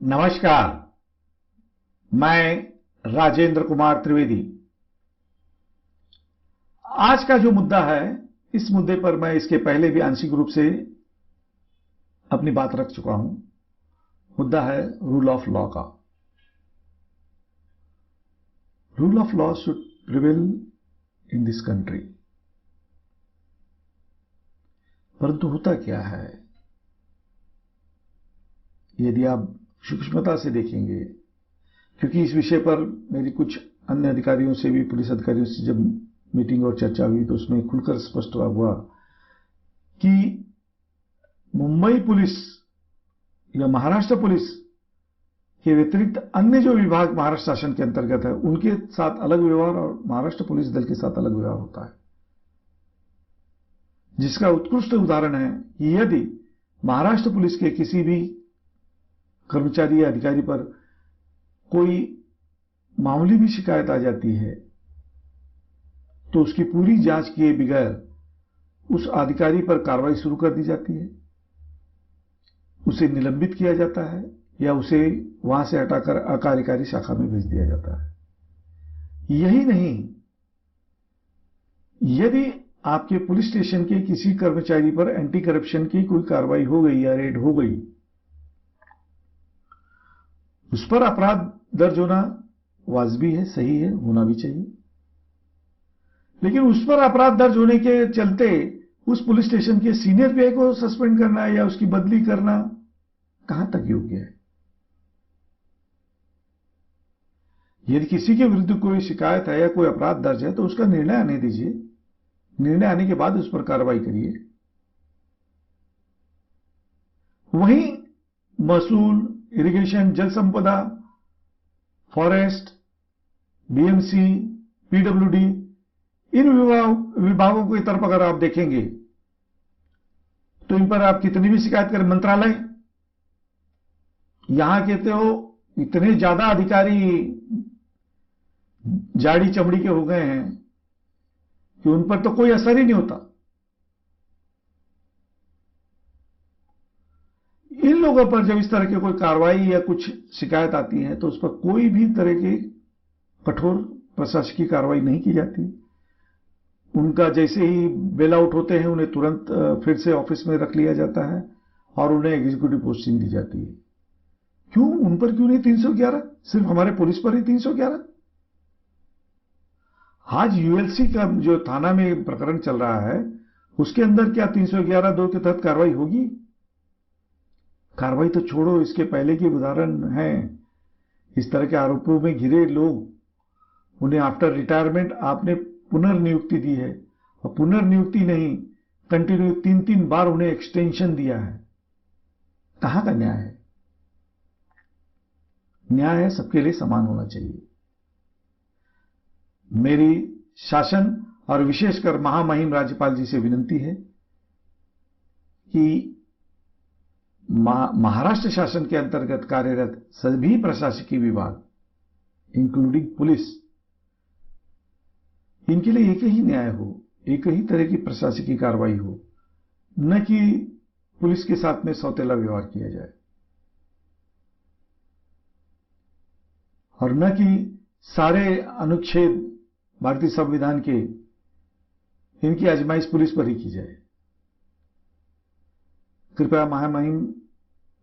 नमस्कार। मैं राजेंद्र कुमार त्रिवेदी। आज का जो मुद्दा है, इस मुद्दे पर मैं इसके पहले भी आंशिक रूप से अपनी बात रख चुका हूं। मुद्दा है रूल ऑफ लॉ का। Rule of law should prevail in this country. परंतु होता क्या है, यदि आप सूक्ष्मता से देखेंगे, क्योंकि इस विषय पर मेरी कुछ अन्य अधिकारियों से भी, पुलिस अधिकारियों से जब मीटिंग और चर्चा हुई तो उसमें खुलकर स्पष्ट हुआ कि मुंबई पुलिस या महाराष्ट्र पुलिस के व्यतिरिक्त अन्य जो विभाग महाराष्ट्र शासन के अंतर्गत है, उनके साथ अलग व्यवहार और महाराष्ट्र पुलिस दल के साथ अलग व्यवहार होता है। जिसका उत्कृष्ट उदाहरण है कि यदि महाराष्ट्र पुलिस के किसी भी कर्मचारी या अधिकारी पर कोई मामूली भी शिकायत आ जाती है तो उसकी पूरी जांच किए बगैर उस अधिकारी पर कार्रवाई शुरू कर दी जाती है, उसे निलंबित किया जाता है या उसे वहां से हटाकर अकार्यकारी शाखा में भेज दिया जाता है। यही नहीं, यदि आपके पुलिस स्टेशन के किसी कर्मचारी पर एंटी करप्शन की कोई कार्रवाई हो गई या रेड हो गई, उस पर अपराध दर्ज होना वाजिबी है, सही है, होना भी चाहिए। लेकिन उस पर अपराध दर्ज होने के चलते उस पुलिस स्टेशन के सीनियर पीआई को सस्पेंड करना या उसकी बदली करना कहां तक योग्य है? यदि किसी के विरुद्ध कोई शिकायत है या कोई अपराध दर्ज है तो उसका निर्णय आने दीजिए। निर्णय आने के बाद उस पर कार्रवाई करिए। वहीं महसूल, इरिगेशन, जल संपदा, फॉरेस्ट, बीएमसी, पीडब्ल्यूडी, इन विभागों की तरफ अगर आप देखेंगे तो इन पर आप कितनी भी शिकायत करें, मंत्रालय, यहां कहते हो इतने ज्यादा अधिकारी जाड़ी चमड़ी के हो गए हैं कि उन पर तो कोई असर ही नहीं होता। इन लोगों पर जब इस तरह की कोई कार्रवाई या कुछ शिकायत आती है तो उस पर कोई भी तरह की कठोर प्रशासकीय कार्रवाई नहीं की जाती। उनका जैसे ही बेल आउट होते हैं उन्हें तुरंत फिर से ऑफिस में रख लिया जाता है और उन्हें एग्जीक्यूटिव पोस्टिंग दी जाती है। क्यों? उन पर क्यों नहीं 311? सिर्फ हमारे पुलिस पर ही 311? आज यूएलसी का जो थाना में प्रकरण चल रहा है उसके अंदर क्या 311(2) के तहत कार्रवाई होगी? कार्रवाई तो छोड़ो, इसके पहले के उदाहरण हैं। इस तरह के आरोपों में घिरे लोग, उन्हें आफ्टर रिटायरमेंट आपने पुनर्नियुक्ति दी है, और पुनर्नियुक्ति नहीं, कंटिन्यू 3-3 बार उन्हें एक्सटेंशन दिया है। कहां का न्याय है? न्याय है सबके लिए समान होना चाहिए। मेरी शासन और विशेषकर महामहिम राज्यपाल जी से विनती है कि महाराष्ट्र शासन के अंतर्गत कार्यरत सभी प्रशासकीय विभाग, इंक्लूडिंग पुलिस, इनके लिए एक ही न्याय हो, एक ही तरह की प्रशासकीय कार्रवाई हो, न कि पुलिस के साथ में सौतेला व्यवहार किया जाए और न कि सारे अनुच्छेद भारतीय संविधान के इनकी आजमाइश पुलिस पर ही की जाए। कृपया महामहिम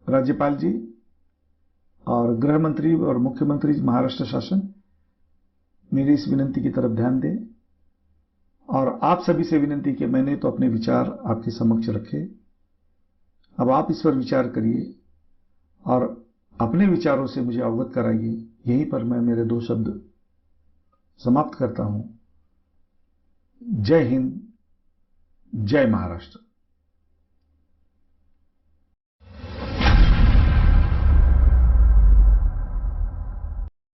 राज्यपाल जी और गृह मंत्री और मुख्यमंत्री महाराष्ट्र शासन मेरी इस विनती की तरफ ध्यान दें और आप सभी से विनती कि मैंने तो अपने विचार आपके समक्ष रखे, अब आप इस पर विचार करिए और अपने विचारों से मुझे अवगत कराइए। यहीं पर मैं मेरे 2 शब्द समाप्त करता हूं। जय हिंद, जय महाराष्ट्र।